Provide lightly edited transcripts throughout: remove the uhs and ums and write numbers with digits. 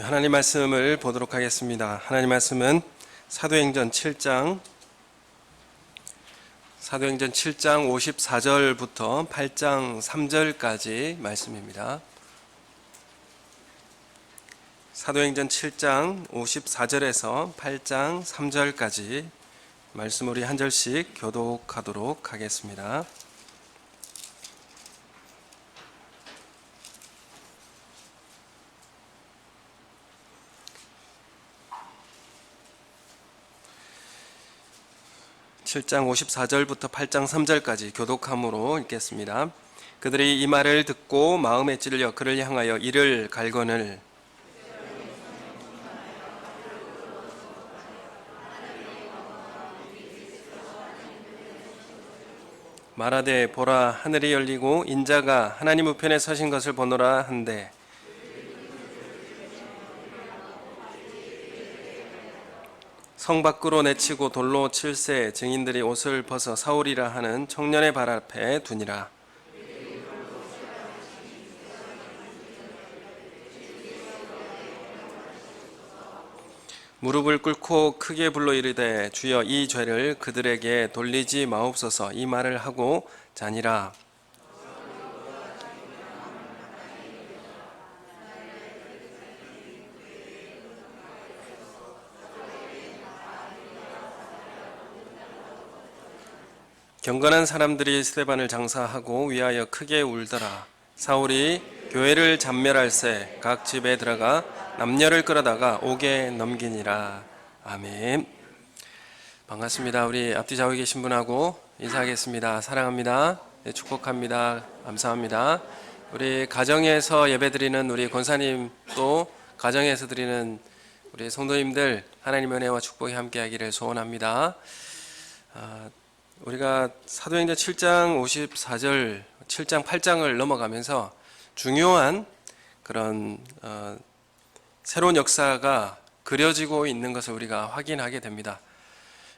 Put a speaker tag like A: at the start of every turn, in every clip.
A: 하나님 말씀을 보도록 하겠습니다. 하나님 말씀은 사도행전 7장 54절부터 8장 3절까지 말씀입니다. 사도행전 7장 54절에서 8장 3절까지 말씀 우리 한 절씩 교독하도록 하겠습니다. (7장 54절부터 8장 3절까지) 교독함으로 읽겠습니다. 그들이 이 말을 듣고 마음에 찔려 그를 향하여 이를 갈거늘 말하되 보라 하늘이 열리고 인자가 하나님 우편에 서신 것을 보노라 한데 성 밖으로 내치고 돌로 칠세 증인들이 옷을 벗어 사울이라 하는 청년의 발 앞에 두니라. 무릎을 꿇고 크게 불러 이르되 주여 이 죄를 그들에게 돌리지 마옵소서. 이 말을 하고 자니라. 경건한 사람들이 스데반을 장사하고 위하여 크게 울더라. 사울이 교회를 잔멸할새 각 집에 들어가 남녀를 끌어다가 옥에 넘기니라. 아멘. 반갑습니다. 우리 앞뒤 좌우에 계신 분하고 인사하겠습니다. 사랑합니다. 네, 축복합니다. 감사합니다. 우리 가정에서 예배드리는 우리 권사님, 또 가정에서 드리는 우리 성도님들, 하나님의 은혜와 축복이 함께하기를 소원합니다. 우리가 사도행전 7장 54절, 7장 8장을 넘어가면서 중요한 그런 새로운 역사가 그려지고 있는 것을 우리가 확인하게 됩니다.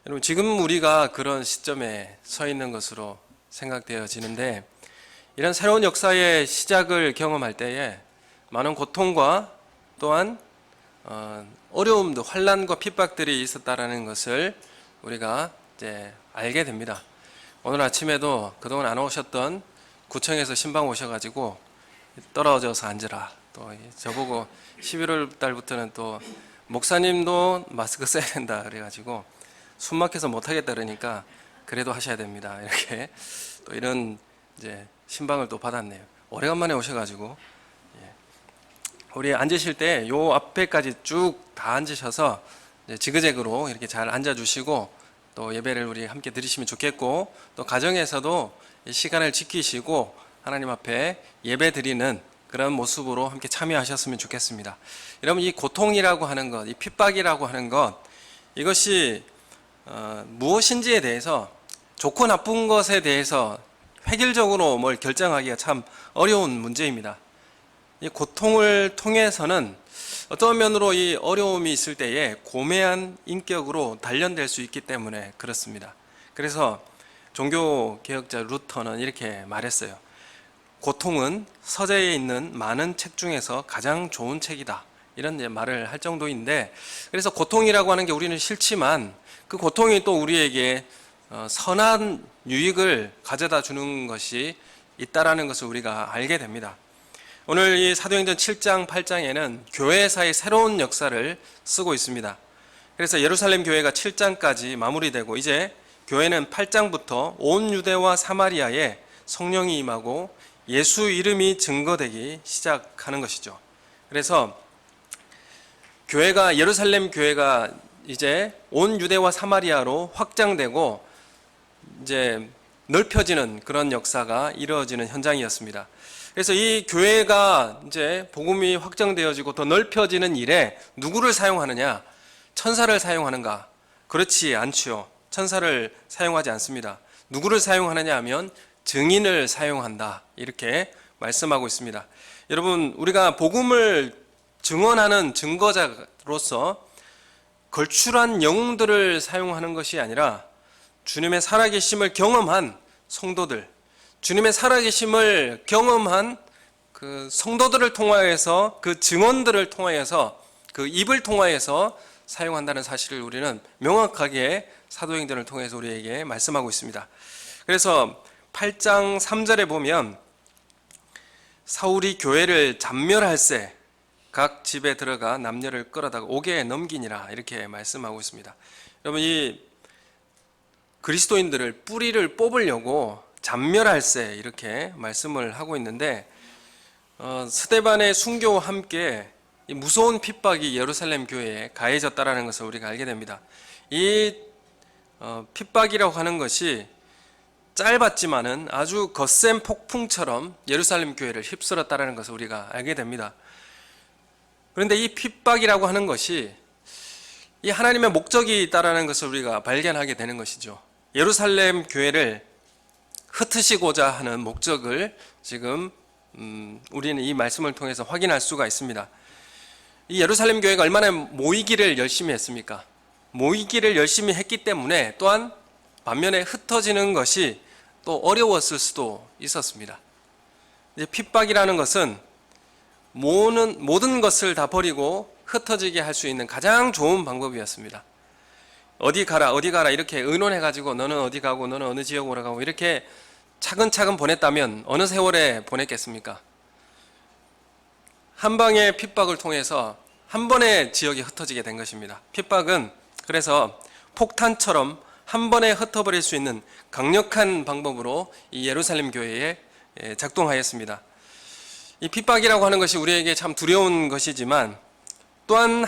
A: 여러분, 지금 우리가 그런 시점에 서 있는 것으로 생각되어지는데, 이런 새로운 역사의 시작을 경험할 때에 많은 고통과 또한 어려움도, 환난과 핍박들이 있었다라는 것을 우리가 이제 알게 됩니다. 오늘 아침에도 그동안 안 오셨던 구청에서 신방 오셔가지고 떨어져서 앉으라. 또 저보고 11월 달부터는 또 목사님도 마스크 써야 된다 그래가지고 숨 막혀서 못 하겠다 그러니까 그래도 하셔야 됩니다. 이렇게 또 이런 이제 신방을 또 받았네요. 오래간만에 오셔가지고 우리 앉으실 때 요 앞에까지 쭉 다 앉으셔서 지그재그로 이렇게 잘 앉아주시고 또 예배를 우리 함께 드리시면 좋겠고, 또 가정에서도 시간을 지키시고 하나님 앞에 예배 드리는 그런 모습으로 함께 참여하셨으면 좋겠습니다. 여러분, 이 고통이라고 하는 것, 이 핍박이라고 하는 것, 이것이 무엇인지에 대해서, 좋고 나쁜 것에 대해서 획일적으로 뭘 결정하기가 참 어려운 문제입니다. 이 고통을 통해서는 어떤 면으로 이 어려움이 있을 때에 고매한 인격으로 단련될 수 있기 때문에 그렇습니다. 그래서 종교개혁자 루터는 이렇게 말했어요. 고통은 서재에 있는 많은 책 중에서 가장 좋은 책이다. 이런 말을 할 정도인데, 그래서 고통이라고 하는 게 우리는 싫지만 그 고통이 또 우리에게 선한 유익을 가져다 주는 것이 있다라는 것을 우리가 알게 됩니다. 오늘 이 사도행전 7장 8장에는 교회사의 새로운 역사를 쓰고 있습니다. 그래서 예루살렘 교회가 7장까지 마무리되고, 이제 교회는 8장부터 온 유대와 사마리아에 성령이 임하고 예수 이름이 증거되기 시작하는 것이죠. 그래서 교회가, 예루살렘 교회가 이제 온 유대와 사마리아로 확장되고 이제 넓혀지는 그런 역사가 이루어지는 현장이었습니다. 그래서 이 교회가 이제 복음이 확정되어지고 더 넓혀지는 일에 누구를 사용하느냐? 천사를 사용하는가? 그렇지 않지요. 천사를 사용하지 않습니다. 누구를 사용하느냐 하면 증인을 사용한다. 이렇게 말씀하고 있습니다. 여러분, 우리가 복음을 증언하는 증거자로서 걸출한 영웅들을 사용하는 것이 아니라 주님의 살아계심을 경험한 성도들, 주님의 살아계심을 경험한 그 성도들을 통하여서, 그 증언들을 통하여서 그 입을 통하여서 사용한다는 사실을 우리는 명확하게 사도행전을 통해서 우리에게 말씀하고 있습니다. 그래서 8장 3절에 보면 사울이 교회를 잔멸할세 각 집에 들어가 남녀를 끌어다가 옥에 넘기니라 이렇게 말씀하고 있습니다. 여러분, 이 그리스도인들을 뿌리를 뽑으려고 잔멸할세 이렇게 말씀을 하고 있는데, 스데반의 순교와 함께 이 무서운 핍박이 예루살렘 교회에 가해졌다라는 것을 우리가 알게 됩니다. 이 핍박이라고 하는 것이 짧았지만은 아주 거센 폭풍처럼 예루살렘 교회를 휩쓸었다라는 것을 우리가 알게 됩니다. 그런데 이 핍박이라고 하는 것이 이 하나님의 목적이 있다라는 것을 우리가 발견하게 되는 것이죠. 예루살렘 교회를 흩으시고자 하는 목적을 지금 우리는 이 말씀을 통해서 확인할 수가 있습니다. 이 예루살렘 교회가 얼마나 모이기를 열심히 했습니까? 모이기를 열심히 했기 때문에 또한 반면에 흩어지는 것이 또 어려웠을 수도 있었습니다. 이제 핍박이라는 것은 모든 것을 다 버리고 흩어지게 할 수 있는 가장 좋은 방법이었습니다. 어디 가라 이렇게 의논해가지고 너는 어디 가고 너는 어느 지역으로 가고 이렇게 차근차근 보냈다면 어느 세월에 보냈겠습니까? 한 방의 핍박을 통해서 한 번에 지역이 흩어지게 된 것입니다. 핍박은 그래서 폭탄처럼 한 번에 흩어버릴 수 있는 강력한 방법으로 이 예루살렘 교회에 작동하였습니다. 이 핍박이라고 하는 것이 우리에게 참 두려운 것이지만 또한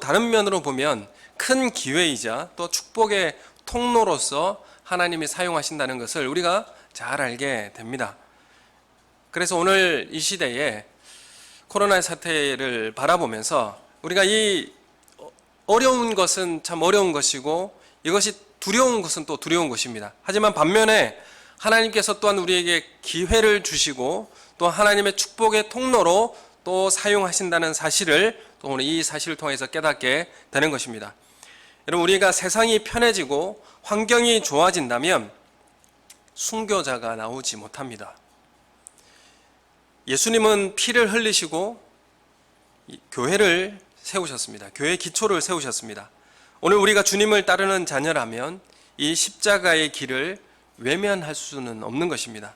A: 다른 면으로 보면 큰 기회이자 또 축복의 통로로서 하나님이 사용하신다는 것을 우리가 잘 알게 됩니다. 그래서 오늘 이 시대에 코로나 사태를 바라보면서 우리가 이 어려운 것은 참 어려운 것이고 이것이 두려운 것은 또 두려운 것입니다. 하지만 반면에 하나님께서 또한 우리에게 기회를 주시고 또 하나님의 축복의 통로로 또 사용하신다는 사실을 또 오늘 이 사실을 통해서 깨닫게 되는 것입니다. 여러분, 우리가 세상이 편해지고 환경이 좋아진다면 순교자가 나오지 못합니다. 예수님은 피를 흘리시고 교회를 세우셨습니다. 교회의 기초를 세우셨습니다. 오늘 우리가 주님을 따르는 자녀라면 이 십자가의 길을 외면할 수는 없는 것입니다.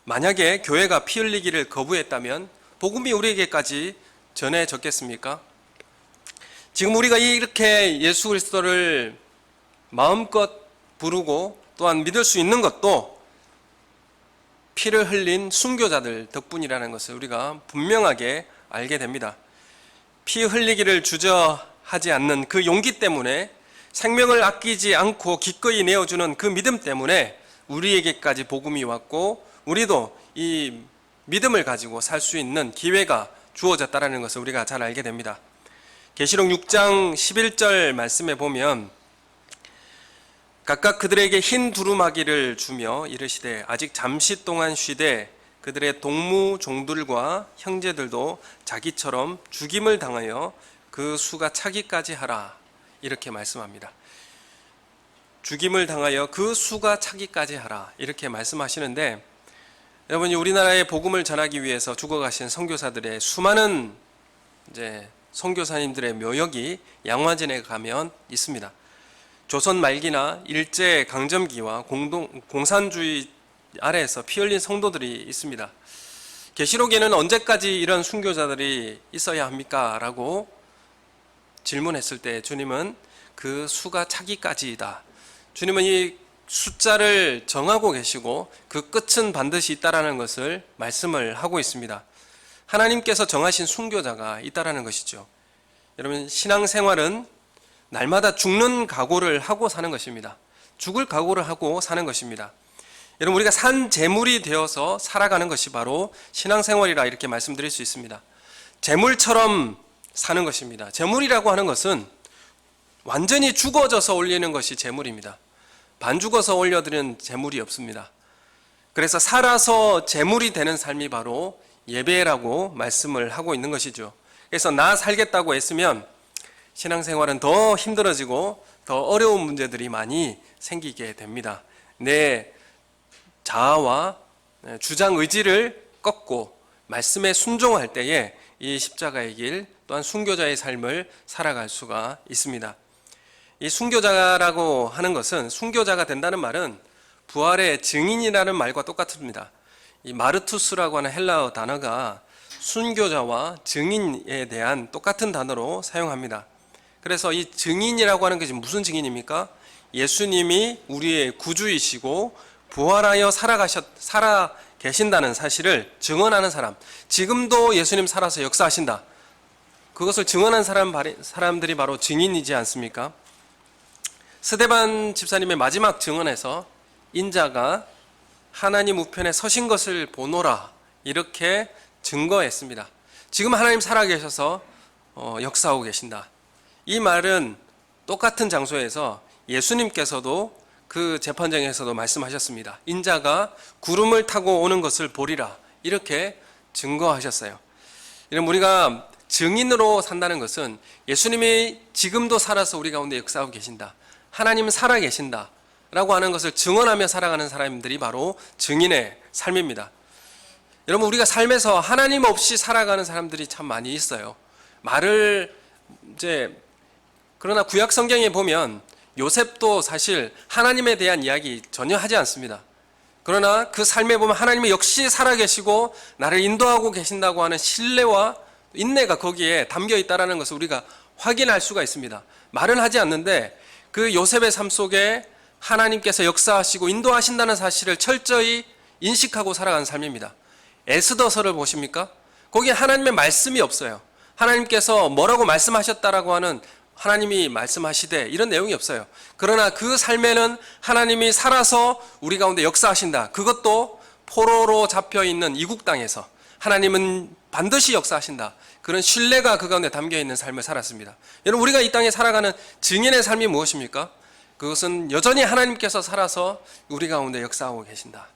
A: 만약에 교회가 피 흘리기를 거부했다면 복음이 우리에게까지 전해졌겠습니까? 지금 우리가 이렇게 예수 그리스도를 마음껏 부르고 또한 믿을 수 있는 것도 피를 흘린 순교자들 덕분이라는 것을 우리가 분명하게 알게 됩니다. 피 흘리기를 주저하지 않는 그 용기 때문에, 생명을 아끼지 않고 기꺼이 내어주는 그 믿음 때문에 우리에게까지 복음이 왔고 우리도 이 믿음을 가지고 살 수 있는 기회가 주어졌다는 것을 우리가 잘 알게 됩니다. 계시록 6장 11절 말씀에 보면 각각 그들에게 흰 두루마기를 주며 이르시되 아직 잠시 동안 쉬되 그들의 동무 종들과 형제들도 자기처럼 죽임을 당하여 그 수가 차기까지 하라 이렇게 말씀합니다. 죽임을 당하여 그 수가 차기까지 하라 이렇게 말씀하시는데, 여러분이 우리나라의 복음을 전하기 위해서 죽어가신 선교사들의 수많은 선교사님들의 묘역이 양화진에 가면 있습니다. 조선 말기나 일제 강점기와 공산주의 아래에서 피 흘린 성도들이 있습니다. 계시록에는 언제까지 이런 순교자들이 있어야 합니까? 라고 질문했을 때 주님은 그 수가 차기까지이다. 주님은 이 숫자를 정하고 계시고 그 끝은 반드시 있다라는 것을 말씀을 하고 있습니다. 하나님께서 정하신 순교자가 있다라는 것이죠. 여러분, 신앙생활은 날마다 죽는 각오를 하고 사는 것입니다. 죽을 각오를 하고 사는 것입니다. 여러분, 우리가 산 재물이 되어서 살아가는 것이 바로 신앙생활이라 이렇게 말씀드릴 수 있습니다. 재물처럼 사는 것입니다. 재물이라고 하는 것은 완전히 죽어져서 올리는 것이 재물입니다. 반죽어서 올려드리는 재물이 없습니다. 그래서 살아서 재물이 되는 삶이 바로 예배라고 말씀을 하고 있는 것이죠. 그래서 나 살겠다고 했으면 신앙생활은 더 힘들어지고 더 어려운 문제들이 많이 생기게 됩니다. 내 자아와 주장 의지를 꺾고 말씀에 순종할 때에 이 십자가의 길 또한 순교자의 삶을 살아갈 수가 있습니다. 이 순교자라고 하는 것은, 순교자가 된다는 말은 부활의 증인이라는 말과 똑같습니다. 이 마르투스라고 하는 헬라어 단어가 순교자와 증인에 대한 똑같은 단어로 사용합니다. 그래서 이 증인이라고 하는 것이 무슨 증인입니까? 예수님이 우리의 구주이시고 부활하여 살아 계신다는 사실을 증언하는 사람, 지금도 예수님 살아서 역사하신다, 그것을 증언한 사람들이 바로 증인이지 않습니까? 스데반 집사님의 마지막 증언에서 인자가 하나님 우편에 서신 것을 보노라, 이렇게 증거했습니다. 지금 하나님 살아계셔서 역사하고 계신다. 이 말은 똑같은 장소에서 예수님께서도 그 재판장에서도 말씀하셨습니다. 인자가 구름을 타고 오는 것을 보리라, 이렇게 증거하셨어요. 이런 우리가 증인으로 산다는 것은 예수님이 지금도 살아서 우리 가운데 역사하고 계신다, 하나님은 살아 계신다 라고 하는 것을 증언하며 살아가는 사람들이 바로 증인의 삶입니다. 여러분, 우리가 삶에서 하나님 없이 살아가는 사람들이 참 많이 있어요. 그러나 구약 성경에 보면 요셉도 사실 하나님에 대한 이야기 전혀 하지 않습니다. 그러나 그 삶에 보면 하나님이 역시 살아계시고 나를 인도하고 계신다고 하는 신뢰와 인내가 거기에 담겨 있다는 것을 우리가 확인할 수가 있습니다. 말은 하지 않는데 그 요셉의 삶 속에 하나님께서 역사하시고 인도하신다는 사실을 철저히 인식하고 살아가는 삶입니다. 에스더서를 보십니까? 거기에 하나님의 말씀이 없어요. 하나님께서 뭐라고 말씀하셨다라고 하는, 하나님이 말씀하시되 이런 내용이 없어요. 그러나 그 삶에는 하나님이 살아서 우리 가운데 역사하신다, 그것도 포로로 잡혀있는 이국 땅에서 하나님은 반드시 역사하신다, 그런 신뢰가 그 가운데 담겨있는 삶을 살았습니다. 여러분, 우리가 이 땅에 살아가는 증인의 삶이 무엇입니까? 그것은 여전히 하나님께서 살아서 우리 가운데 역사하고 계신다,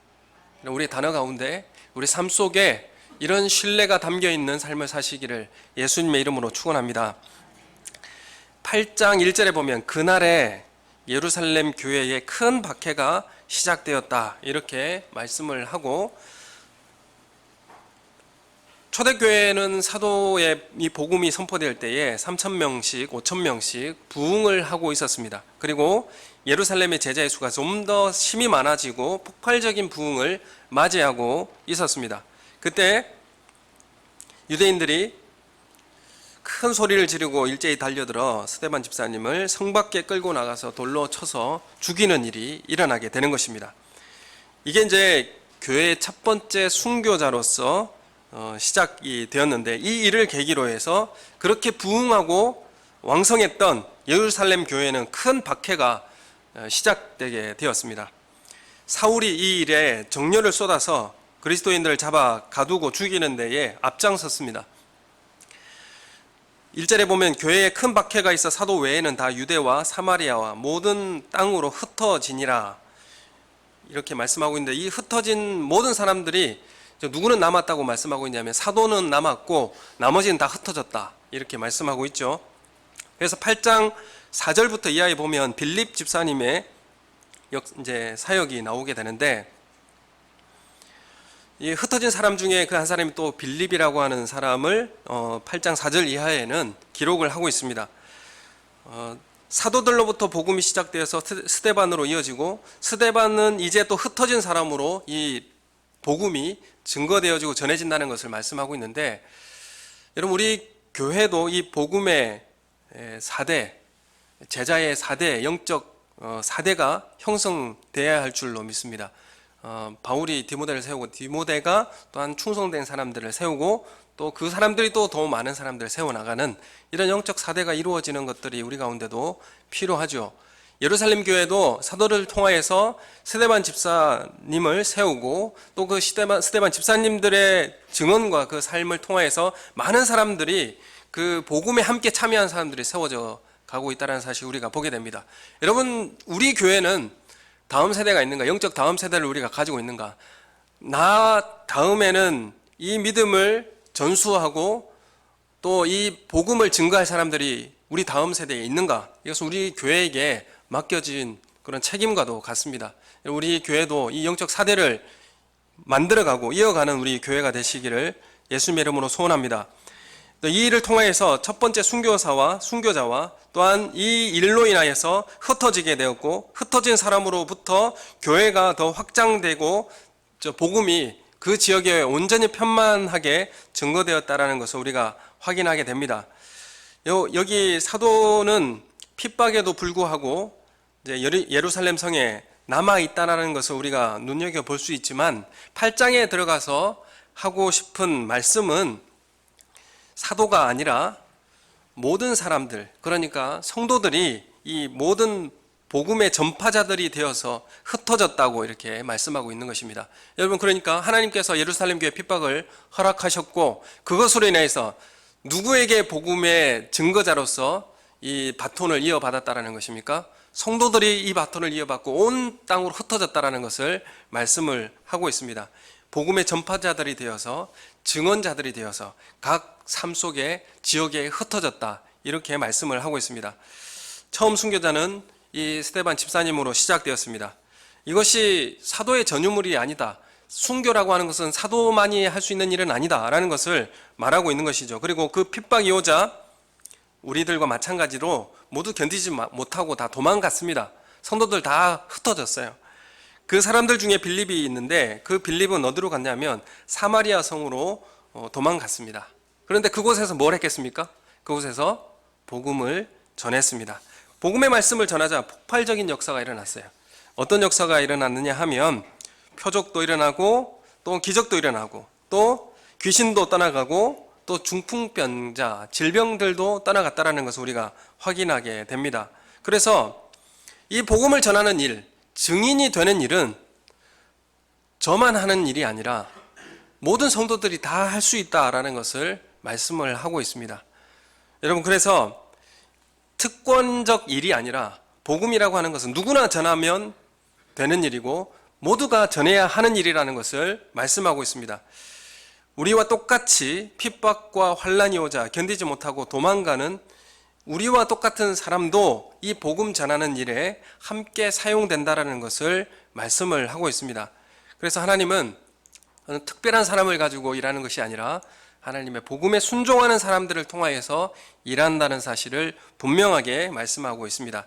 A: 우리 단어 가운데 우리 삶 속에 이런 신뢰가 담겨있는 삶을 사시기를 예수님의 이름으로 축원합니다. 8장 1절에 보면 그날에 예루살렘 교회에 큰 박해가 시작되었다, 이렇게 말씀을 하고, 초대교회는 사도의 이 복음이 선포될 때에 3,000명씩 5,000명씩 부흥을 하고 있었습니다. 그리고 예루살렘의 제자의 수가 좀 더 힘이 많아지고 폭발적인 부흥을 맞이하고 있었습니다. 그때 유대인들이 큰 소리를 지르고 일제히 달려들어 스데반 집사님을 성 밖에 끌고 나가서 돌로 쳐서 죽이는 일이 일어나게 되는 것입니다. 이게 이제 교회의 첫 번째 순교자로서 시작이 되었는데, 이 일을 계기로 해서 그렇게 부흥하고 왕성했던 예루살렘 교회는 큰 박해가 시작되게 되었습니다. 사울이 이 일에 정열을 쏟아서 그리스도인들을 잡아 가두고 죽이는 데에 앞장섰습니다. 1절에 보면 교회에 큰 박해가 있어 사도 외에는 다 유대와 사마리아와 모든 땅으로 흩어지니라, 이렇게 말씀하고 있는데, 이 흩어진 모든 사람들이 누구는 남았다고 말씀하고 있냐면 사도는 남았고 나머지는 다 흩어졌다, 이렇게 말씀하고 있죠. 그래서 8장 4절부터 이하에 보면 빌립 집사님의 이제 사역이 나오게 되는데, 이 흩어진 사람 중에 그 한 사람이 또 빌립이라고 하는 사람을 8장 4절 이하에는 기록을 하고 있습니다. 사도들로부터 복음이 시작되어서 스데반으로 이어지고, 스데반은 이제 또 흩어진 사람으로 이 복음이 증거되어지고 전해진다는 것을 말씀하고 있는데, 여러분, 우리 교회도 이 복음의 4대, 제자의 4대, 영적 4대가 형성되어야 할 줄로 믿습니다. 바울이 디모데를 세우고 디모데가 또한 충성된 사람들을 세우고 또 그 사람들이 또 더 많은 사람들을 세워나가는 이런 영적 4대가 이루어지는 것들이 우리 가운데도 필요하죠. 예루살렘 교회도 사도를 통하여서 스데반 집사님을 세우고 또 그 스데반 집사님들의 증언과 그 삶을 통하여서 많은 사람들이 그 복음에 함께 참여한 사람들이 세워져 가고 있다는 사실 우리가 보게 됩니다. 여러분, 우리 교회는 다음 세대가 있는가? 영적 다음 세대를 우리가 가지고 있는가? 나 다음에는 이 믿음을 전수하고 또 이 복음을 증거할 사람들이 우리 다음 세대에 있는가? 이것은 우리 교회에게 맡겨진 그런 책임과도 같습니다. 우리 교회도 이 영적 사대를 만들어가고 이어가는 우리 교회가 되시기를 예수님의 이름으로 소원합니다. 또 이 일을 통해서 첫 번째 순교사와 순교자와 또한 이 일로 인하여서 흩어지게 되었고, 흩어진 사람으로부터 교회가 더 확장되고 복음이 그 지역에 온전히 편만하게 증거되었다라는 것을 우리가 확인하게 됩니다. 여기 사도는 핍박에도 불구하고 이제 예루살렘 성에 남아 있다라는 것을 우리가 눈여겨 볼 수 있지만, 8장에 들어가서 하고 싶은 말씀은 사도가 아니라 모든 사람들, 그러니까 성도들이 이 모든 복음의 전파자들이 되어서 흩어졌다고 이렇게 말씀하고 있는 것입니다. 여러분, 그러니까 하나님께서 예루살렘 교회 핍박을 허락하셨고, 그것으로 인해서 누구에게 복음의 증거자로서 이 바톤을 이어받았다라는 것입니까? 성도들이 이 바톤을 이어받고 온 땅으로 흩어졌다라는 것을 말씀을 하고 있습니다. 복음의 전파자들이 되어서, 증언자들이 되어서 각 삶 속에 지역에 흩어졌다, 이렇게 말씀을 하고 있습니다. 처음 순교자는 이 스데반 집사님으로 시작되었습니다. 이것이 사도의 전유물이 아니다, 순교라고 하는 것은 사도만이 할 수 있는 일은 아니다 라는 것을 말하고 있는 것이죠. 그리고 그 핍박이 오자 우리들과 마찬가지로 모두 견디지 못하고 다 도망갔습니다. 성도들 다 흩어졌어요. 그 사람들 중에 빌립이 있는데, 그 빌립은 어디로 갔냐면 사마리아 성으로 도망갔습니다. 그런데 그곳에서 뭘 했겠습니까? 그곳에서 복음을 전했습니다. 복음의 말씀을 전하자 폭발적인 역사가 일어났어요. 어떤 역사가 일어났느냐 하면, 표적도 일어나고 또 기적도 일어나고 또 귀신도 떠나가고 또 중풍병자, 질병들도 떠나갔다라는 것을 우리가 확인하게 됩니다. 그래서 이 복음을 전하는 일, 증인이 되는 일은 저만 하는 일이 아니라 모든 성도들이 다 할 수 있다라는 것을 말씀을 하고 있습니다. 여러분, 그래서 특권적 일이 아니라 복음이라고 하는 것은 누구나 전하면 되는 일이고 모두가 전해야 하는 일이라는 것을 말씀하고 있습니다. 우리와 똑같이 핍박과 환난이 오자 견디지 못하고 도망가는 우리와 똑같은 사람도 이 복음 전하는 일에 함께 사용된다라는 것을 말씀을 하고 있습니다. 그래서 하나님은 특별한 사람을 가지고 일하는 것이 아니라 하나님의 복음에 순종하는 사람들을 통하여서 일한다는 사실을 분명하게 말씀하고 있습니다.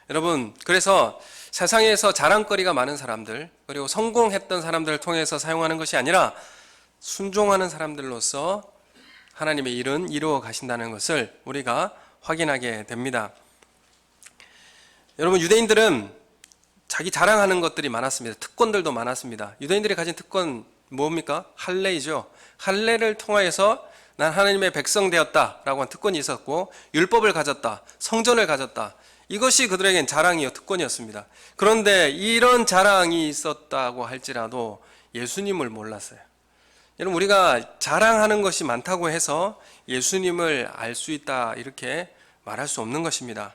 A: 여러분, 그래서 세상에서 자랑거리가 많은 사람들, 그리고 성공했던 사람들을 통해서 사용하는 것이 아니라 순종하는 사람들로서 하나님의 일은 이루어 가신다는 것을 우리가 확인하게 됩니다. 여러분, 유대인들은 자기 자랑하는 것들이 많았습니다. 특권들도 많았습니다. 유대인들이 가진 특권 뭡니까? 할례이죠. 할례를 통하여서 난 하나님의 백성 되었다라고 한 특권이 있었고, 율법을 가졌다, 성전을 가졌다, 이것이 그들에겐 자랑이요, 특권이었습니다. 그런데 이런 자랑이 있었다고 할지라도 예수님을 몰랐어요. 여러분, 우리가 자랑하는 것이 많다고 해서 예수님을 알 수 있다, 이렇게 말할 수 없는 것입니다.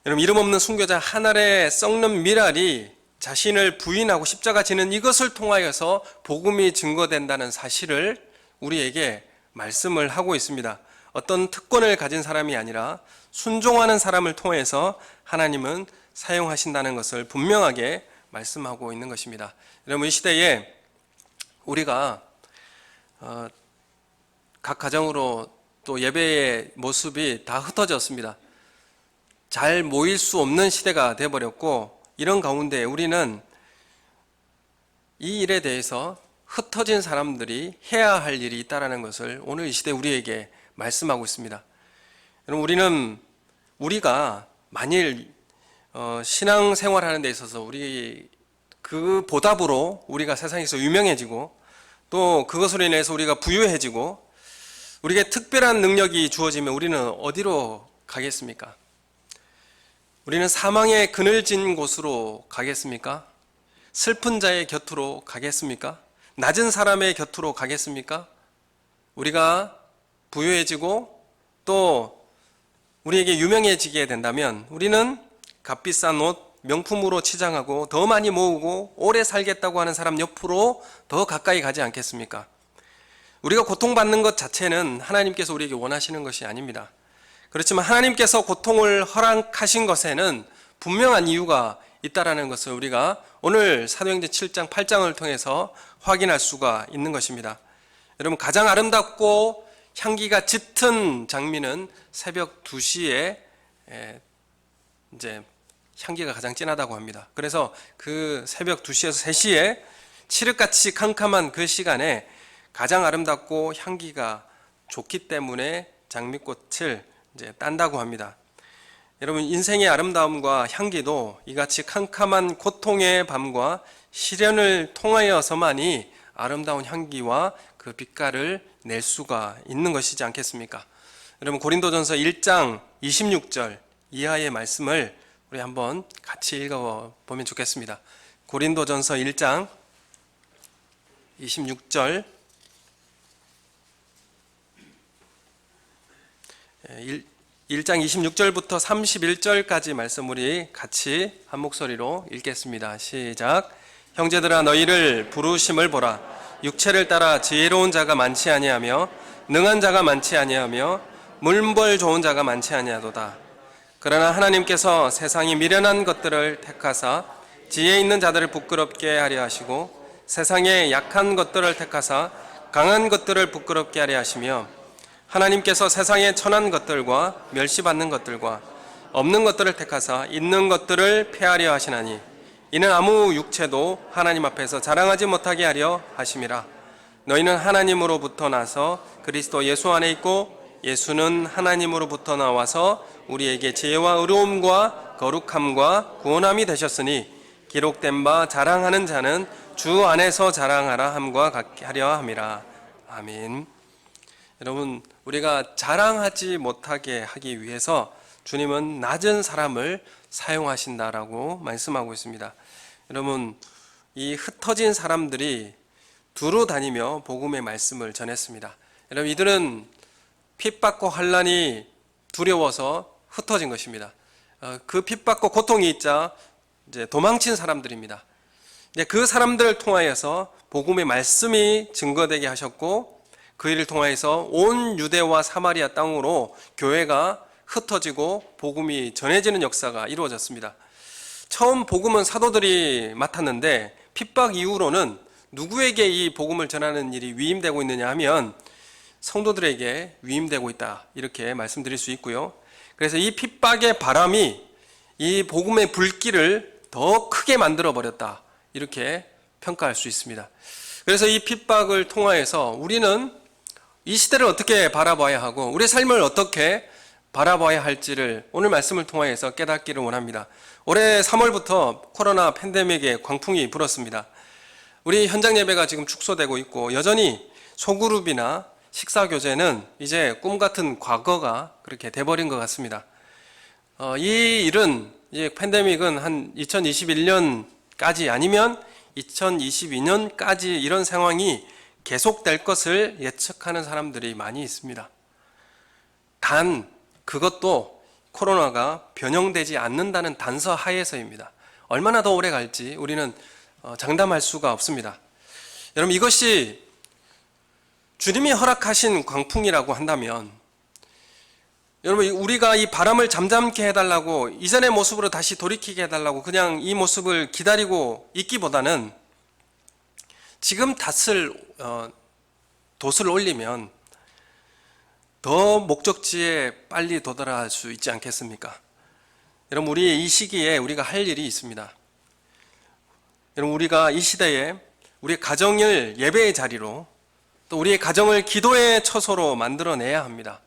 A: 여러분, 이름 없는 순교자 한 알의 썩는 밀알이 자신을 부인하고 십자가 지는 이것을 통하여서 복음이 증거된다는 사실을 우리에게 말씀을 하고 있습니다. 어떤 특권을 가진 사람이 아니라 순종하는 사람을 통해서 하나님은 사용하신다는 것을 분명하게 말씀하고 있는 것입니다. 여러분, 이 시대에 우리가 각 가정으로 또 예배의 모습이 다 흩어졌습니다. 잘 모일 수 없는 시대가 되어버렸고, 이런 가운데 우리는 이 일에 대해서 흩어진 사람들이 해야 할 일이 있다는 것을 오늘 이 시대 우리에게 말씀하고 있습니다. 여러분, 우리가 만일 신앙생활하는 데 있어서 우리 그 보답으로 우리가 세상에서 유명해지고 또 그것으로 인해서 우리가 부유해지고 우리에게 특별한 능력이 주어지면 우리는 어디로 가겠습니까? 우리는 사망의 그늘진 곳으로 가겠습니까? 슬픈 자의 곁으로 가겠습니까? 낮은 사람의 곁으로 가겠습니까? 우리가 부유해지고 또 우리에게 유명해지게 된다면 우리는 값비싼 옷, 명품으로 치장하고 더 많이 모으고 오래 살겠다고 하는 사람 옆으로 더 가까이 가지 않겠습니까? 우리가 고통받는 것 자체는 하나님께서 우리에게 원하시는 것이 아닙니다. 그렇지만 하나님께서 고통을 허락하신 것에는 분명한 이유가 있다라는 것을 우리가 오늘 사도행전 7장, 8장을 통해서 확인할 수가 있는 것입니다. 여러분, 가장 아름답고 향기가 짙은 장미는 새벽 2시에 이제 향기가 가장 진하다고 합니다. 그래서 그 새벽 2시에서 3시에 칠흑같이 캄캄한 그 시간에 가장 아름답고 향기가 좋기 때문에 장미꽃을 이제 딴다고 합니다. 여러분, 인생의 아름다움과 향기도 이같이 캄캄한 고통의 밤과 시련을 통하여서만이 아름다운 향기와 그 빛깔을 낼 수가 있는 것이지 않겠습니까? 여러분, 고린도전서 1장 26절 이하의 말씀을 우리 한번 같이 읽어보면 좋겠습니다. 고린도전서 1장 26절 1장 26절부터 31절까지 말씀 우리 같이 한 목소리로 읽겠습니다. 시작. 형제들아, 너희를 부르심을 보라. 육체를 따라 지혜로운 자가 많지 아니하며 능한 자가 많지 아니하며 물벌 좋은 자가 많지 아니하도다. 그러나 하나님께서 세상이 미련한 것들을 택하사 지혜 있는 자들을 부끄럽게 하려 하시고 세상의 약한 것들을 택하사 강한 것들을 부끄럽게 하려 하시며 하나님께서 세상의 천한 것들과 멸시받는 것들과 없는 것들을 택하사 있는 것들을 폐하려 하시나니 이는 아무 육체도 하나님 앞에서 자랑하지 못하게 하려 하심이라. 너희는 하나님으로부터 나서 그리스도 예수 안에 있고 예수는 하나님으로부터 나와서 우리에게 지혜와 의로움과 거룩함과 구원함이 되셨으니 기록된 바 자랑하는 자는 주 안에서 자랑하라 함과 같게 하려 함이라. 아멘. 여러분, 우리가 자랑하지 못하게 하기 위해서 주님은 낮은 사람을 사용하신다라고 말씀하고 있습니다. 여러분, 이 흩어진 사람들이 두루 다니며 복음의 말씀을 전했습니다. 여러분, 이들은 핍박과 환난이 두려워서 흩어진 것입니다. 그 핍박과 고통이 있자 이제 도망친 사람들입니다. 이제 그 사람들을 통하여서 복음의 말씀이 증거되게 하셨고 그 일을 통하여서 온 유대와 사마리아 땅으로 교회가 흩어지고 복음이 전해지는 역사가 이루어졌습니다. 처음 복음은 사도들이 맡았는데 핍박 이후로는 누구에게 이 복음을 전하는 일이 위임되고 있느냐 하면 성도들에게 위임되고 있다, 이렇게 말씀드릴 수 있고요. 그래서 이 핍박의 바람이 이 복음의 불길을 더 크게 만들어 버렸다, 이렇게 평가할 수 있습니다. 그래서 이 핍박을 통하여서 우리는 이 시대를 어떻게 바라봐야 하고 우리의 삶을 어떻게 바라봐야 할지를 오늘 말씀을 통하여서 깨닫기를 원합니다. 올해 3월부터 코로나 팬데믹의 광풍이 불었습니다. 우리 현장 예배가 지금 축소되고 있고 여전히 소그룹이나 식사교제는 이제 꿈같은 과거가 그렇게 돼버린 것 같습니다. 이 일은, 이 팬데믹은 한 2021년까지 아니면 2022년까지 이런 상황이 계속될 것을 예측하는 사람들이 많이 있습니다. 단 그것도 코로나가 변형되지 않는다는 단서 하에서입니다. 얼마나 더 오래 갈지 우리는 장담할 수가 없습니다. 여러분, 이것이 주님이 허락하신 광풍이라고 한다면 여러분, 우리가 이 바람을 잠잠케 해달라고 이전의 모습으로 다시 돌이키게 해달라고 그냥 이 모습을 기다리고 있기보다는 지금 돛을 올리면 더 목적지에 빨리 도달할 수 있지 않겠습니까? 여러분, 우리 이 시기에 우리가 할 일이 있습니다. 여러분, 우리가 이 시대에 우리의 가정을 예배의 자리로, 또 우리의 가정을 기도의 처소로 만들어내야 합니다.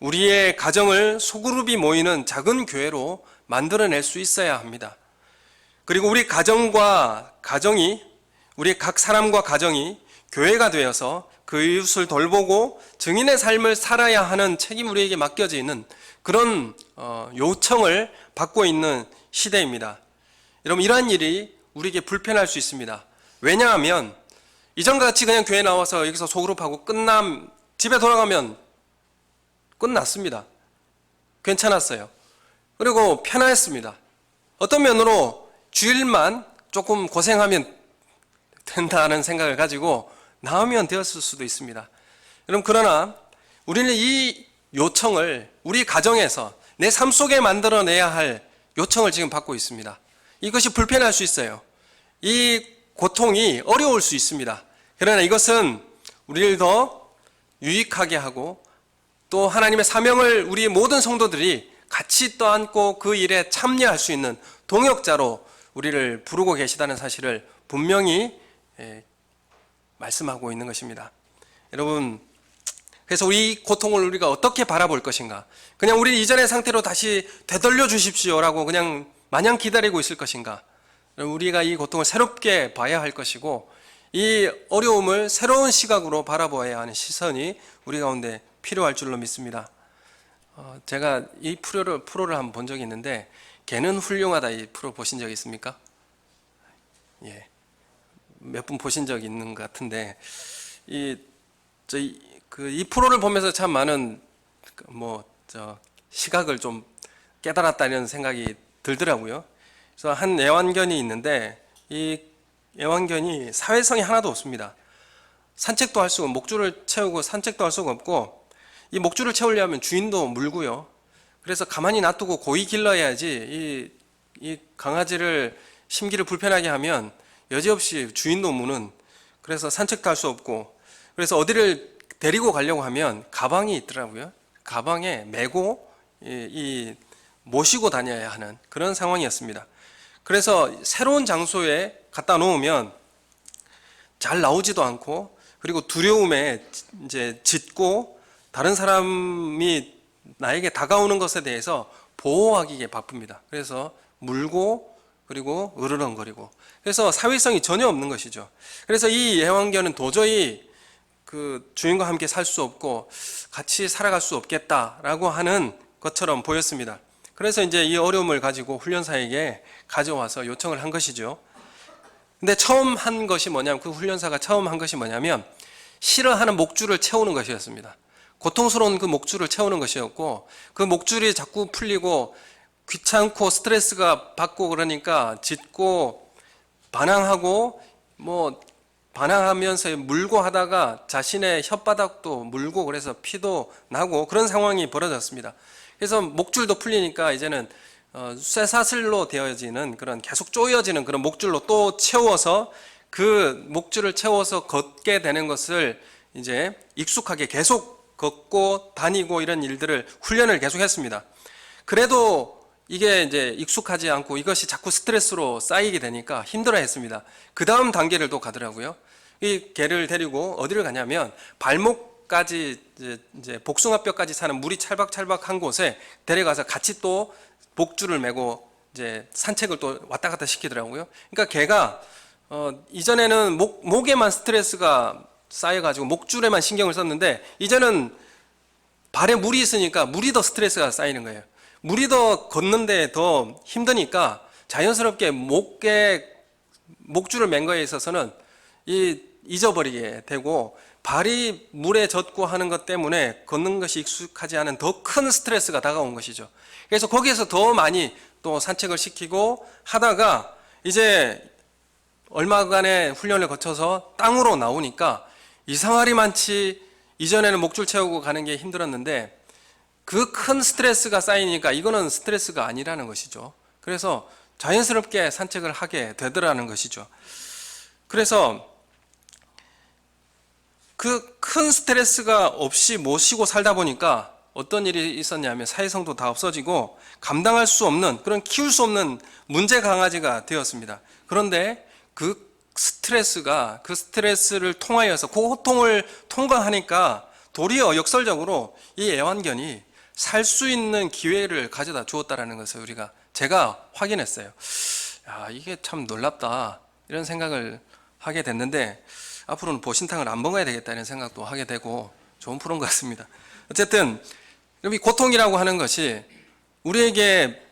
A: 우리의 가정을 소그룹이 모이는 작은 교회로 만들어낼 수 있어야 합니다. 그리고 우리 가정과 가정이, 우리 각 사람과 가정이 교회가 되어서 그 이웃을 돌보고 증인의 삶을 살아야 하는 책임이 우리에게 맡겨져 있는 그런 요청을 받고 있는 시대입니다. 여러분, 이러한 일이 우리에게 불편할 수 있습니다. 왜냐하면 이전과 같이 그냥 교회 나와서 여기서 소그룹하고 집에 돌아가면 끝났습니다. 괜찮았어요. 그리고 편했습니다. 어떤 면으로 주일만 조금 고생하면 된다는 생각을 가지고 나오면 되었을 수도 있습니다. 여러분, 그러나 우리는 이 요청을 우리 가정에서 내 삶 속에 만들어내야 할 요청을 지금 받고 있습니다. 이것이 불편할 수 있어요. 이 고통이 어려울 수 있습니다. 그러나 이것은 우리를 더 유익하게 하고 또 하나님의 사명을 우리 모든 성도들이 같이 떠안고 그 일에 참여할 수 있는 동역자로 우리를 부르고 계시다는 사실을 분명히 말씀하고 있는 것입니다. 여러분, 그래서 우리 고통을 우리가 어떻게 바라볼 것인가? 그냥 우리 이전의 상태로 다시 되돌려 주십시오라고 그냥 마냥 기다리고 있을 것인가? 우리가 이 고통을 새롭게 봐야 할 것이고 이 어려움을 새로운 시각으로 바라보아야 하는 시선이 우리 가운데 필요할 줄로 믿습니다. 제가 이 프로를 한번 본 적이 있는데 개는 훌륭하다 이 프로 보신 적 있습니까? 예, 몇 분 보신 적 있는 것 같은데 이 프로를 보면서 참 많은 시각을 좀 깨달았다는 생각이 들더라고요. 그래서 한 애완견이 있는데 이 애완견이 사회성이 하나도 없습니다. 산책도 할 수가, 목줄을 채우고 산책도 할 수가 없고, 이 목줄을 채우려면 주인도 물고요. 그래서 가만히 놔두고 고이 길러야지 이 강아지를 심기를 불편하게 하면 여지없이 주인도 무는, 그래서 산책도 할 수 없고, 그래서 어디를 데리고 가려고 하면 가방이 있더라고요. 가방에 메고 모시고 다녀야 하는 그런 상황이었습니다. 그래서 새로운 장소에 갖다 놓으면 잘 나오지도 않고, 그리고 두려움에 이제 짖고 다른 사람이 나에게 다가오는 것에 대해서 보호하기에 바쁩니다. 그래서 물고 그리고 으르렁거리고, 그래서 사회성이 전혀 없는 것이죠. 그래서 이 애완견은 도저히 그 주인과 함께 살 수 없고 같이 살아갈 수 없겠다라고 하는 것처럼 보였습니다. 그래서 이제 이 어려움을 가지고 훈련사에게 가져와서 요청을 한 것이죠. 근데 처음 한 것이 뭐냐면, 그 훈련사가 처음 한 것이 뭐냐면 싫어하는 목줄을 채우는 것이었습니다. 고통스러운 그 목줄을 채우는 것이었고, 그 목줄이 자꾸 풀리고 귀찮고 스트레스가 받고 그러니까 짖고 반항하고 반항하면서 물고 하다가 자신의 혓바닥도 물고 그래서 피도 나고 그런 상황이 벌어졌습니다. 그래서 목줄도 풀리니까 이제는 쇠사슬로 되어지는 그런 계속 조여지는 그런 목줄로 또 채워서 그 목줄을 채워서 걷게 되는 것을 이제 익숙하게 계속 걷고 다니고 이런 일들을 훈련을 계속 했습니다. 그래도 이게 이제 익숙하지 않고 이것이 자꾸 스트레스로 쌓이게 되니까 힘들어 했습니다. 그 다음 단계를 또 가더라고요. 이 개를 데리고 어디를 가냐면 발목까지 이제 복숭아뼈까지 사는 물이 찰박찰박한 곳에 데려가서 같이 또 목줄을 메고 이제 산책을 또 왔다 갔다 시키더라고요. 그러니까 개가 이전에는 목에만 스트레스가 쌓여가지고 목줄에만 신경을 썼는데 이제는 발에 물이 있으니까 물이 더 스트레스가 쌓이는 거예요. 물이 더 걷는데 더 힘드니까 자연스럽게 목줄을 맨 거에 있어서는 잊어버리게 되고, 발이 물에 젖고 하는 것 때문에 걷는 것이 익숙하지 않은 더 큰 스트레스가 다가온 것이죠. 그래서 거기에서 더 많이 또 산책을 시키고 하다가 이제 얼마간의 훈련을 거쳐서 땅으로 나오니까 이상하리만치 이전에는 목줄 채우고 가는 게 힘들었는데 그 큰 스트레스가 쌓이니까 이거는 스트레스가 아니라는 것이죠. 그래서 자연스럽게 산책을 하게 되더라는 것이죠. 그래서 그 큰 스트레스가 없이 모시고 살다 보니까 어떤 일이 있었냐면 사회성도 다 없어지고 감당할 수 없는, 그런 키울 수 없는 문제 강아지가 되었습니다. 그런데 그 스트레스를 통하여서 그 고통을 통과하니까 도리어 역설적으로 이 애완견이 살 수 있는 기회를 가져다 주었다라는 것을 제가 확인했어요. 이게 참 놀랍다 이런 생각을 하게 됐는데, 앞으로는 보신탕을 안 먹어야 되겠다 이런 생각도 하게 되고 좋은 프로인 것 같습니다. 어쨌든 이 고통이라고 하는 것이 우리에게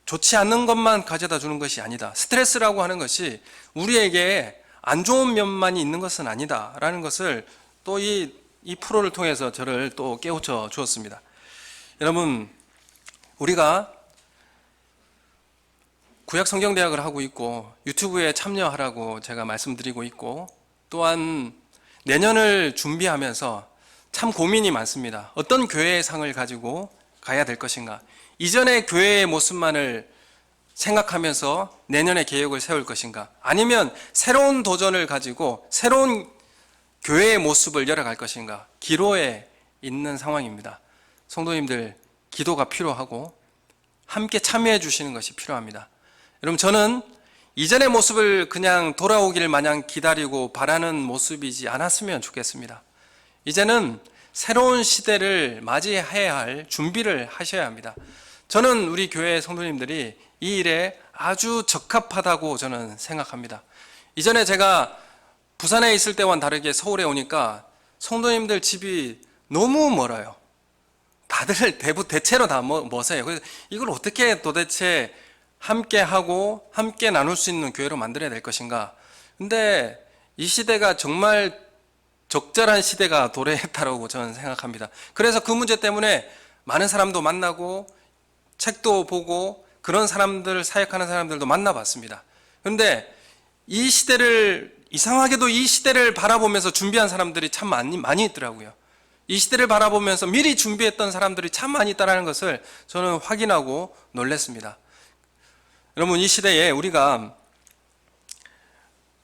A: 좋지 않는 것만 가져다 주는 것이 아니다. 스트레스라고 하는 것이 우리에게 안 좋은 면만이 있는 것은 아니다라는 것을 또 이 프로를 통해서 저를 또 깨우쳐 주었습니다. 여러분, 우리가 구약 성경대학을 하고 있고 유튜브에 참여하라고 제가 말씀드리고 있고, 또한 내년을 준비하면서 참 고민이 많습니다. 어떤 교회의 상을 가지고 가야 될 것인가? 이전의 교회의 모습만을 생각하면서 내년의 계획을 세울 것인가? 아니면 새로운 도전을 가지고 새로운 교회의 모습을 열어갈 것인가, 기로에 있는 상황입니다. 성도님들 기도가 필요하고 함께 참여해 주시는 것이 필요합니다. 여러분, 저는 이전의 모습을 그냥 돌아오길 마냥 기다리고 바라는 모습이지 않았으면 좋겠습니다. 이제는 새로운 시대를 맞이해야 할 준비를 하셔야 합니다. 저는 우리 교회 성도님들이 이 일에 아주 적합하다고 저는 생각합니다. 이전에 제가 부산에 있을 때와는 다르게 서울에 오니까 성도님들 집이 너무 멀어요. 다들 대체로 다 머세요. 그래서 이걸 어떻게 도대체 함께 하고 함께 나눌 수 있는 교회로 만들어야 될 것인가. 근데 이 시대가 정말 적절한 시대가 도래했다고 저는 생각합니다. 그래서 그 문제 때문에 많은 사람도 만나고 책도 보고 그런 사람들, 사역하는 사람들도 만나봤습니다. 그런데 이 시대를, 이상하게도 이 시대를 바라보면서 준비한 사람들이 참 많이 있더라고요. 이 시대를 바라보면서 미리 준비했던 사람들이 참 많이 있다는 것을 저는 확인하고 놀랐습니다. 여러분, 이 시대에 우리가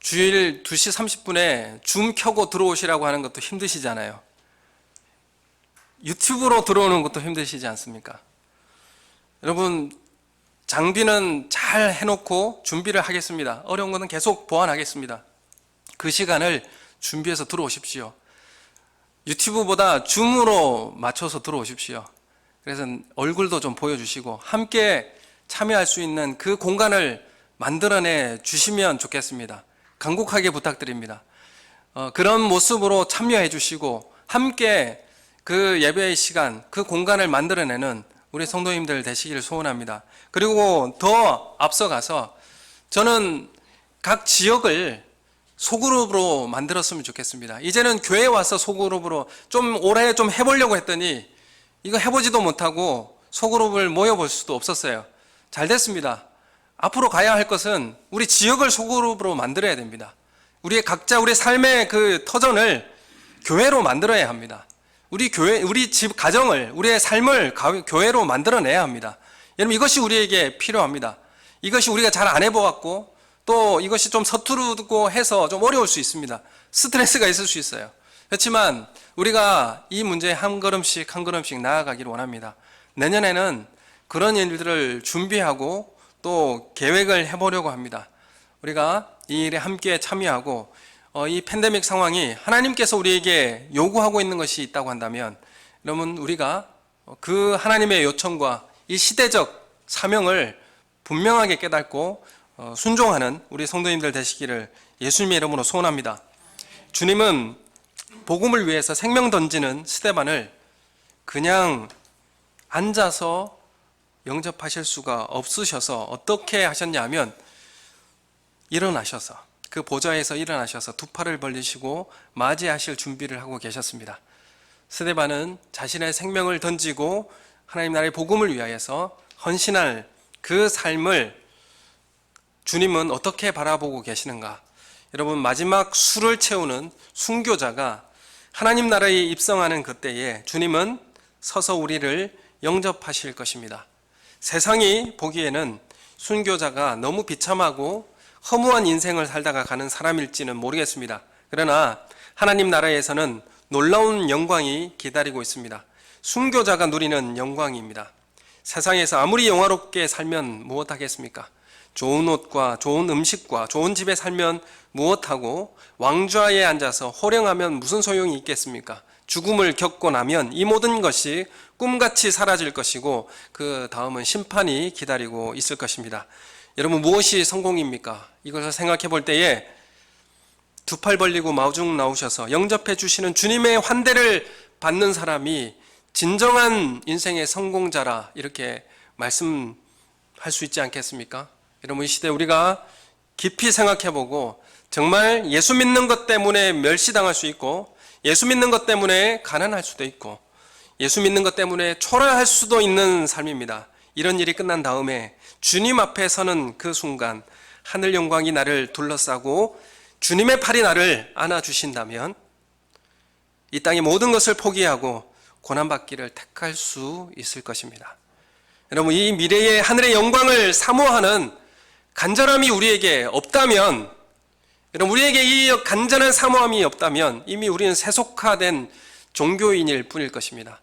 A: 주일 2시 30분에 줌 켜고 들어오시라고 하는 것도 힘드시잖아요. 유튜브로 들어오는 것도 힘드시지 않습니까? 여러분, 장비는 잘 해놓고 준비를 하겠습니다. 어려운 것은 계속 보완하겠습니다. 그 시간을 준비해서 들어오십시오. 유튜브보다 줌으로 맞춰서 들어오십시오. 그래서 얼굴도 좀 보여주시고 함께 참여할 수 있는 그 공간을 만들어내 주시면 좋겠습니다. 간곡하게 부탁드립니다. 그런 모습으로 참여해 주시고 함께 그 예배의 시간, 그 공간을 만들어내는 우리 성도님들 되시기를 소원합니다. 그리고 더 앞서가서 저는 각 지역을 소그룹으로 만들었으면 좋겠습니다. 이제는 교회에 와서 소그룹으로 올해 좀 해보려고 했더니 이거 해보지도 못하고 소그룹을 모여볼 수도 없었어요. 잘 됐습니다. 앞으로 가야 할 것은 우리 지역을 소그룹으로 만들어야 됩니다. 우리의 각자 우리 삶의 그 터전을 교회로 만들어야 합니다. 우리 교회, 우리 집 가정을, 우리의 삶을 교회로 만들어내야 합니다. 여러분, 이것이 우리에게 필요합니다. 이것이 우리가 잘 안 해보았고 또 이것이 좀 서투르고 해서 좀 어려울 수 있습니다. 스트레스가 있을 수 있어요. 그렇지만 우리가 이 문제에 한 걸음씩 한 걸음씩 나아가기를 원합니다. 내년에는 그런 일들을 준비하고 또 계획을 해보려고 합니다. 우리가 이 일에 함께 참여하고 이 팬데믹 상황이 하나님께서 우리에게 요구하고 있는 것이 있다고 한다면 여러분, 우리가 그 하나님의 요청과 이 시대적 사명을 분명하게 깨닫고 순종하는 우리 성도님들 되시기를 예수님의 이름으로 소원합니다. 주님은 복음을 위해서 생명 던지는 스데반을 그냥 앉아서 영접하실 수가 없으셔서 어떻게 하셨냐 하면 일어나셔서 그 보좌에서 일어나셔서 두 팔을 벌리시고 맞이하실 준비를 하고 계셨습니다. 스데반은 자신의 생명을 던지고 하나님 나라의 복음을 위하여서 헌신할 그 삶을 주님은 어떻게 바라보고 계시는가? 여러분, 마지막 술을 채우는 순교자가 하나님 나라에 입성하는 그때에 주님은 서서 우리를 영접하실 것입니다. 세상이 보기에는 순교자가 너무 비참하고 허무한 인생을 살다가 가는 사람일지는 모르겠습니다. 그러나 하나님 나라에서는 놀라운 영광이 기다리고 있습니다. 순교자가 누리는 영광입니다. 세상에서 아무리 영화롭게 살면 무엇하겠습니까? 좋은 옷과 좋은 음식과 좋은 집에 살면 무엇하고 왕좌에 앉아서 호령하면 무슨 소용이 있겠습니까? 죽음을 겪고 나면 이 모든 것이 꿈같이 사라질 것이고 그 다음은 심판이 기다리고 있을 것입니다. 여러분, 무엇이 성공입니까? 이것을 생각해 볼 때에 두 팔 벌리고 마중 나오셔서 영접해 주시는 주님의 환대를 받는 사람이 진정한 인생의 성공자라 이렇게 말씀할 수 있지 않겠습니까? 여러분, 이 시대 우리가 깊이 생각해 보고 정말 예수 믿는 것 때문에 멸시당할 수 있고 예수 믿는 것 때문에 가난할 수도 있고 예수 믿는 것 때문에 초라할 수도 있는 삶입니다. 이런 일이 끝난 다음에 주님 앞에 서는 그 순간 하늘 영광이 나를 둘러싸고 주님의 팔이 나를 안아주신다면 이 땅의 모든 것을 포기하고 고난받기를 택할 수 있을 것입니다. 여러분, 이 미래의 하늘의 영광을 사모하는 간절함이 우리에게 없다면 여러분, 우리에게 이 간절한 사모함이 없다면 이미 우리는 세속화된 종교인일 뿐일 것입니다.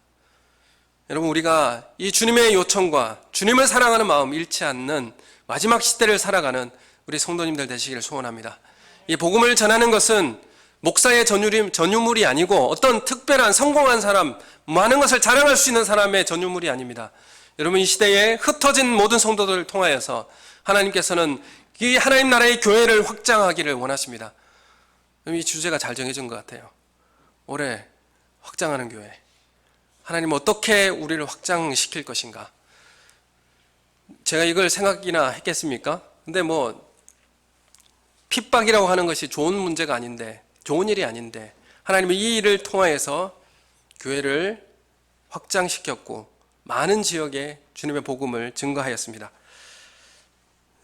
A: 여러분, 우리가 이 주님의 요청과 주님을 사랑하는 마음 잃지 않는 마지막 시대를 살아가는 우리 성도님들 되시기를 소원합니다. 이 복음을 전하는 것은 목사의 전유물이 아니고 어떤 특별한 성공한 사람, 많은 것을 자랑할 수 있는 사람의 전유물이 아닙니다. 여러분, 이 시대에 흩어진 모든 성도들을 통하여서 하나님께서는 이 하나님 나라의 교회를 확장하기를 원하십니다. 이 주제가 잘 정해진 것 같아요. 올해 확장하는 교회. 하나님 어떻게 우리를 확장시킬 것인가? 제가 이걸 생각이나 했겠습니까? 근데 핍박이라고 하는 것이 좋은 문제가 아닌데, 좋은 일이 아닌데, 하나님은 이 일을 통하여서 교회를 확장시켰고 많은 지역에 주님의 복음을 증거하였습니다.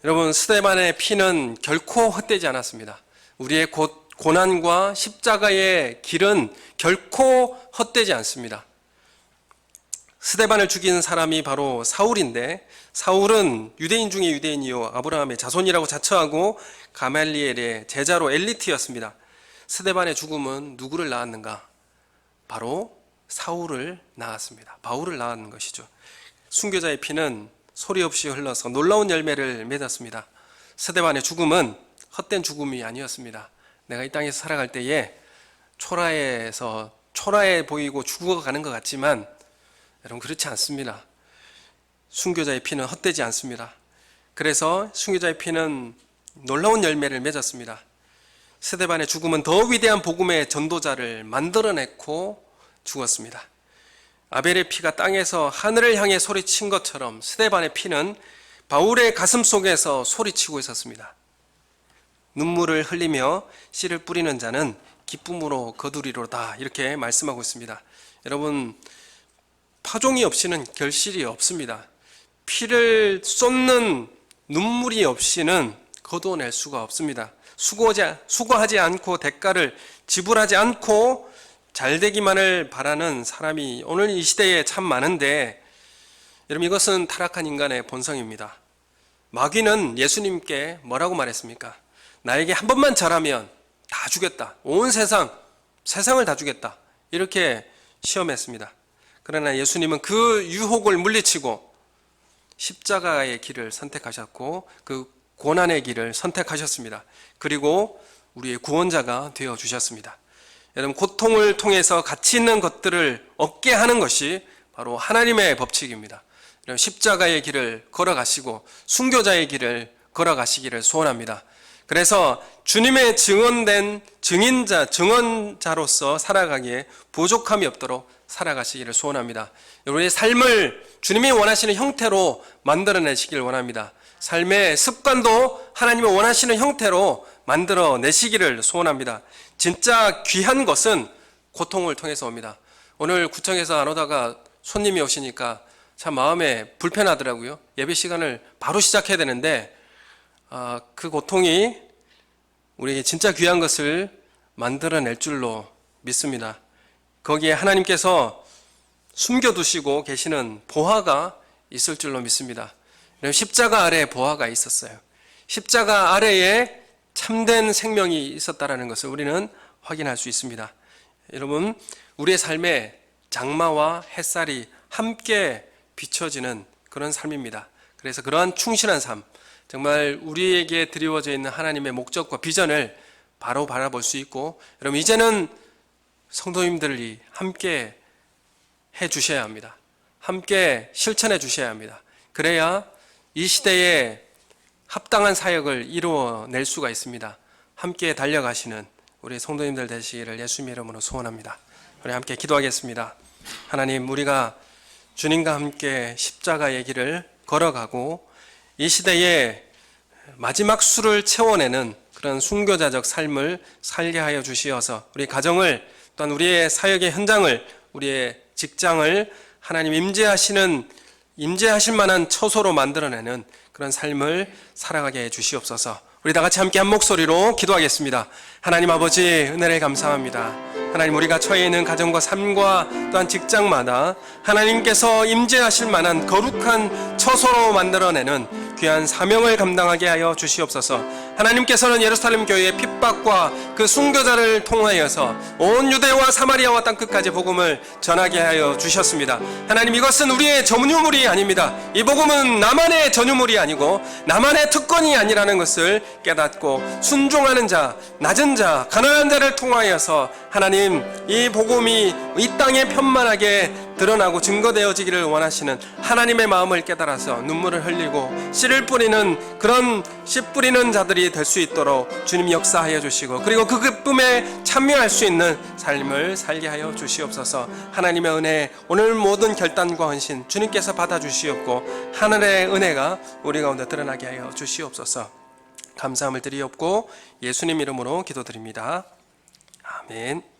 A: 여러분, 스데반의 피는 결코 헛되지 않았습니다. 우리의 고난과 십자가의 길은 결코 헛되지 않습니다. 스데반을 죽인 사람이 바로 사울인데, 사울은 유대인 중에 유대인이요 아브라함의 자손이라고 자처하고 가말리엘의 제자로 엘리트였습니다. 스데반의 죽음은 누구를 낳았는가? 바로 사울을 낳았습니다. 바울을 낳은 것이죠. 순교자의 피는 소리 없이 흘러서 놀라운 열매를 맺었습니다. 스데반의 죽음은 헛된 죽음이 아니었습니다. 내가 이 땅에서 살아갈 때에 초라해 보이고 죽어가는 것 같지만 여러분, 그렇지 않습니다. 순교자의 피는 헛되지 않습니다. 그래서 순교자의 피는 놀라운 열매를 맺었습니다. 스데반의 죽음은 더 위대한 복음의 전도자를 만들어냈고 죽었습니다. 아벨의 피가 땅에서 하늘을 향해 소리친 것처럼 스데반의 피는 바울의 가슴 속에서 소리치고 있었습니다. 눈물을 흘리며 씨를 뿌리는 자는 기쁨으로 거두리로다, 이렇게 말씀하고 있습니다. 여러분, 파종이 없이는 결실이 없습니다. 피를 쏟는 눈물이 없이는 거두어낼 수가 없습니다. 수고하지 않고 대가를 지불하지 않고 잘되기만을 바라는 사람이 오늘 이 시대에 참 많은데, 여러분, 이것은 타락한 인간의 본성입니다. 마귀는 예수님께 뭐라고 말했습니까? 나에게 한 번만 잘하면 다 주겠다. 온 세상을 다 주겠다. 이렇게 시험했습니다. 그러나 예수님은 그 유혹을 물리치고 십자가의 길을 선택하셨고 그 고난의 길을 선택하셨습니다. 그리고 우리의 구원자가 되어주셨습니다. 여러분, 고통을 통해서 가치 있는 것들을 얻게 하는 것이 바로 하나님의 법칙입니다. 여러분, 십자가의 길을 걸어가시고 순교자의 길을 걸어가시기를 소원합니다. 그래서 주님의 증언된 증언자로서 살아가기에 부족함이 없도록 살아가시기를 소원합니다. 우리의 삶을 주님이 원하시는 형태로 만들어내시기를 원합니다. 삶의 습관도 하나님이 원하시는 형태로 만들어내시기를 소원합니다. 진짜 귀한 것은 고통을 통해서 옵니다. 오늘 구청에서 안 오다가 손님이 오시니까 참 마음에 불편하더라고요. 예배 시간을 바로 시작해야 되는데 그 고통이 우리에게 진짜 귀한 것을 만들어낼 줄로 믿습니다. 거기에 하나님께서 숨겨두시고 계시는 보화가 있을 줄로 믿습니다. 십자가 아래에 보화가 있었어요. 십자가 아래에 참된 생명이 있었다는 것을 우리는 확인할 수 있습니다. 여러분, 우리의 삶에 장마와 햇살이 함께 비춰지는 그런 삶입니다. 그래서 그러한 충실한 삶, 정말 우리에게 드리워져 있는 하나님의 목적과 비전을 바로 바라볼 수 있고, 여러분, 이제는 성도님들이 함께 해 주셔야 합니다. 함께 실천해 주셔야 합니다. 그래야 이 시대에 합당한 사역을 이루어낼 수가 있습니다. 함께 달려가시는 우리 성도님들 되시기를 예수님의 이름으로 소원합니다. 우리 함께 기도하겠습니다. 하나님, 우리가 주님과 함께 십자가의 길을 걸어가고 이 시대에 마지막 수를 채워내는 그런 순교자적 삶을 살게 하여 주시어서 우리 가정을, 또한 우리의 사역의 현장을, 우리의 직장을 하나님 임재하실 만한 처소로 만들어내는 그런 삶을 살아가게 해 주시옵소서. 우리 다 같이 함께 한 목소리로 기도하겠습니다. 하나님 아버지, 은혜를 감사합니다. 하나님, 우리가 처해 있는 가정과 삶과 또한 직장마다 하나님께서 임재하실 만한 거룩한 처소로 만들어내는 귀한 사명을 감당하게 하여 주시옵소서. 하나님께서는 예루살렘 교회의 핍박과 그 순교자를 통하여서 온 유대와 사마리아와 땅끝까지 복음을 전하게 하여 주셨습니다. 하나님, 이것은 우리의 전유물이 아닙니다. 이 복음은 나만의 전유물이 아니고 나만의 특권이 아니라는 것을 깨닫고 순종하는 자, 낮은 자, 가난한 자를 통하여서 하나님, 이 복음이 이 땅에 편만하게 드러나고 증거되어지기를 원하시는 하나님의 마음을 깨달아서 눈물을 흘리고 씨를 뿌리는 그런 씨 뿌리는 자들이 될 수 있도록 주님 역사하여 주시고, 그리고 그 기쁨에 참여할 수 있는 삶을 살게 하여 주시옵소서. 하나님의 은혜, 오늘 모든 결단과 헌신 주님께서 받아주시옵고 하늘의 은혜가 우리 가운데 드러나게 하여 주시옵소서. 감사함을 드리옵고 예수님 이름으로 기도드립니다. 아멘.